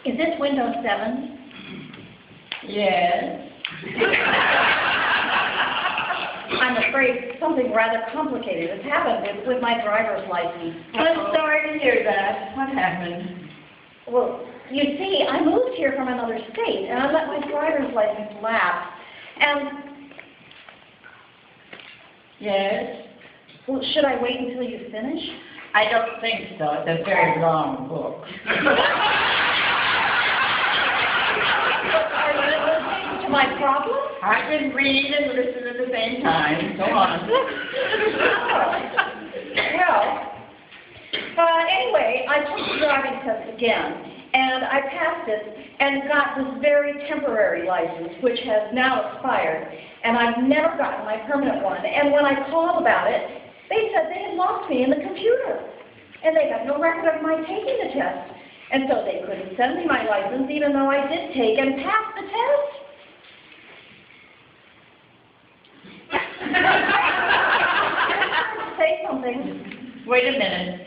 Is this Windows 7? Yes. I'm afraid something rather complicated has happened with my driver's license. I'm sorry to hear that. What happened? Well, you see, I moved here from another state, and I let my driver's license lapse. And, Yes? well, should I wait until you finish? I don't think so. It's a very long book. Are you listening to my problem? I can read and listen at the same time. Go on. Well, anyway, I took the driving test again, and I passed it and got this very temporary license, which has now expired, and I've never gotten my permanent one. And when I called about it, they said they had lost me in the computer, and they had no record of my taking the test, and so they couldn't send me my license even though I did take and pass the test. Say something. Wait a minute.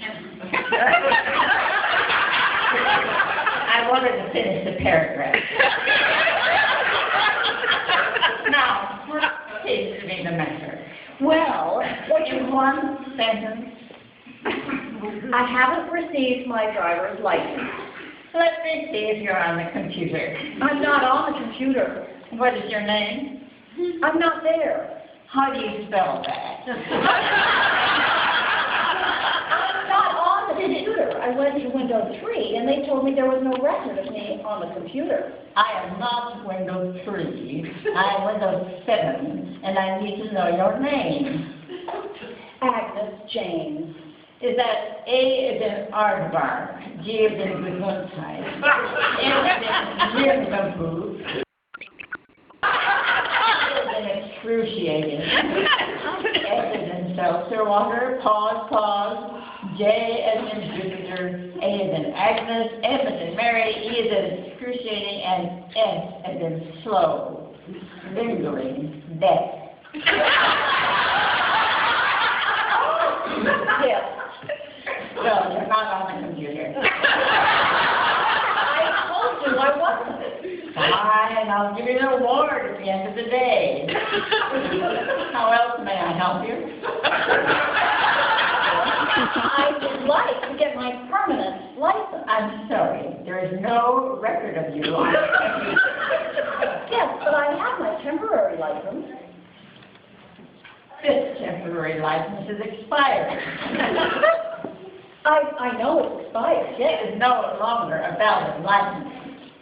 I wanted to finish the paragraph. Now, what seems to be the matter? Well, In one sentence, I haven't received my driver's license. let me see if you're on the computer. I'm not on the computer. What is your name? I'm not there. How do you spell that? I'm not on the computer. I went to Windows 3, and they told me there was no record of me on the computer. I am not Windows 3. I am Windows 7, and I need to know your name. Agnes James. Is that A is in aardvark, G is in Gesundheit, M is in Nirgendwo, E is in excruciating, S is in seltzer-water, pause, J is in Jupiter, A is in Agnes, M is in Mary, E is in excruciating, and S is in slow, lingering, death. Yes. Well, you're not on the computer. I told you I wasn't. Fine, I'll give you an award at the end of the day. How else may I help you? I would like to get my permanent license. I'm sorry, there is no record of you on the computer. Yes, but I have my temporary license. This temporary license is expired. I know it's expired, yes. It is no longer a valid license.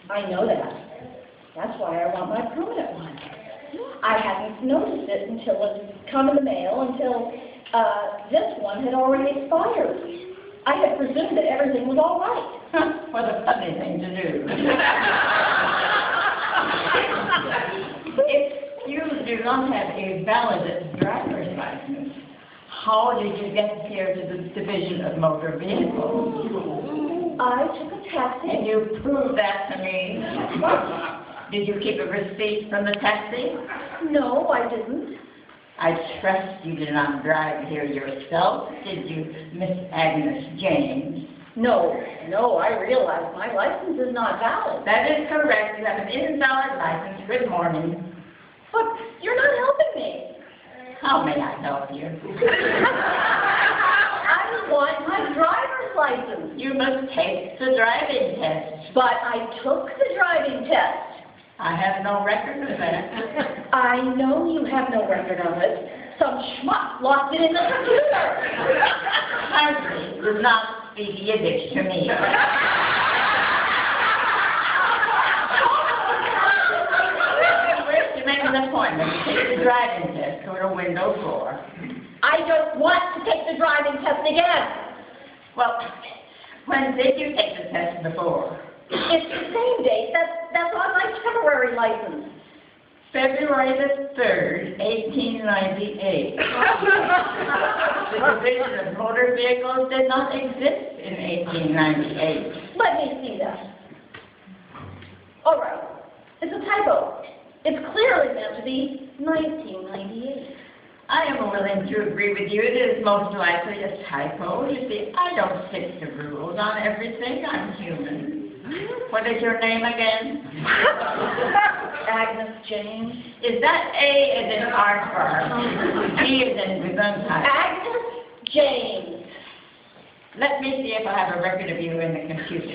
I know that. That's why I want my permanent one. I hadn't noticed it until it had come in the mail, until this one had already expired. I had presumed that everything was all right. What a funny thing to do. If you do not have a valid driver's license, how did you get here to the Division of Motor Vehicles? I took a taxi. And you proved that to me. Did you keep a receipt from the taxi? No, I didn't. I trust you did not drive here yourself, did you, Miss Agnes James? No, I realize my license is not valid. That is correct. You have an invalid license. Good morning. But you're not helping me. How may I help you? I want my driver's license. You must take the driving test. But I took the driving test. I have no record of that. I know you have no record of it. Some schmuck lost it in the computer. Hardly does not speak Yiddish to me. First, you make an appointment to take the driving test. Go to window 4. I don't want to take the driving test again. Well, when did you take the test before? It's the same date. That's on my temporary license. February the 3rd, 1898. The Division of Motor Vehicles did not exist in 1898. Let me see that. All right. It's a typo. It's clearly meant to be 1998. I am willing to agree with you. It is most likely a typo. You see, I don't stick to rules on everything. I'm human. What is your name again? Agnes James. Is that A as in Aardvark? G as in Gesundheit? Agnes James. Let me see if I have a record of you in the computer.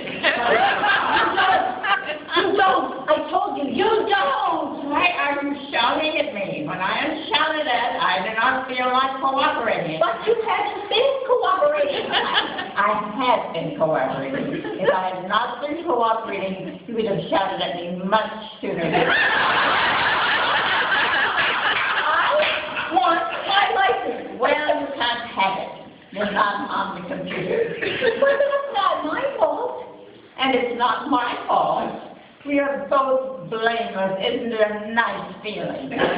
You don't. I told you, you don't. Why are you shouting at me? When I am shouted at, I do not feel like cooperating. But you haven't been cooperating. I have been cooperating. If I had not been cooperating, you would have shouted at me much sooner. I want my license. Well, you can't have it. You're not on the computer. But that's not my fault. And it's not my fault. We are both blameless. Isn't it a nice feeling? You're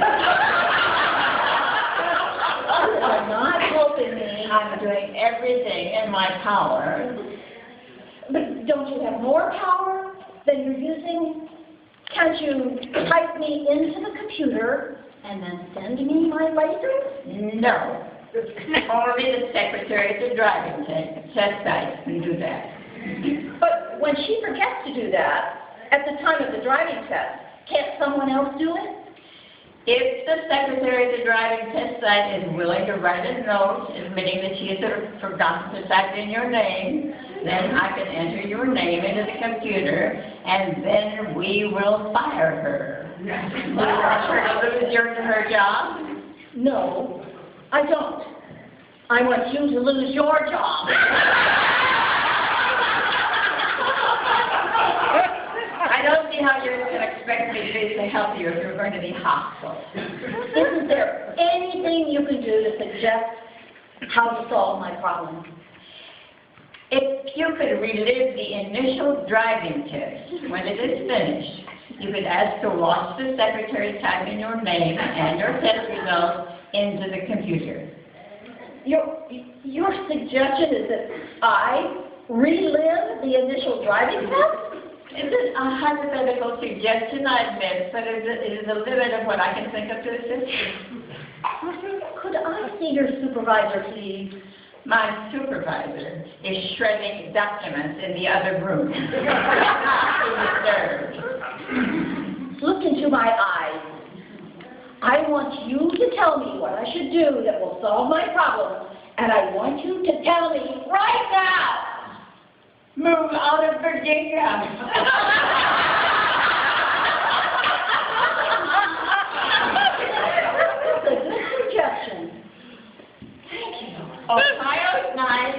not helping me. I'm doing everything in my power. But don't you have more power than you're using? Can't you type me into the computer and then send me my license? No. Only the secretary at the driving test site can do that. But when she forgets to do that, at the time of the driving test, can't someone else do it? If the secretary at the driving test site is willing to write a note admitting that she has forgotten to type in your name, then I can enter your name into the computer, and then we will fire her. Do you want her to lose her job? No, I don't. I want you to lose your job. I don't see how you can expect me to be healthier if you're going to be hostile. Isn't there anything you can do to suggest how to solve my problem? If you could relive the initial driving test when it is finished, you could ask to watch the secretary type in your name and your test results into the computer. Your suggestion is that I relive the initial driving test? It is a hypothetical suggestion, I admit, but it is a limit of what I can think of to assist you. Could I see your supervisor, please? My supervisor is shredding documents in the other room. Look into my eyes. I want you to tell me what I should do that will solve my problem, and I want you to tell me right now. Move out of Virginia. That's a good suggestion. Thank you. Ohio's nice.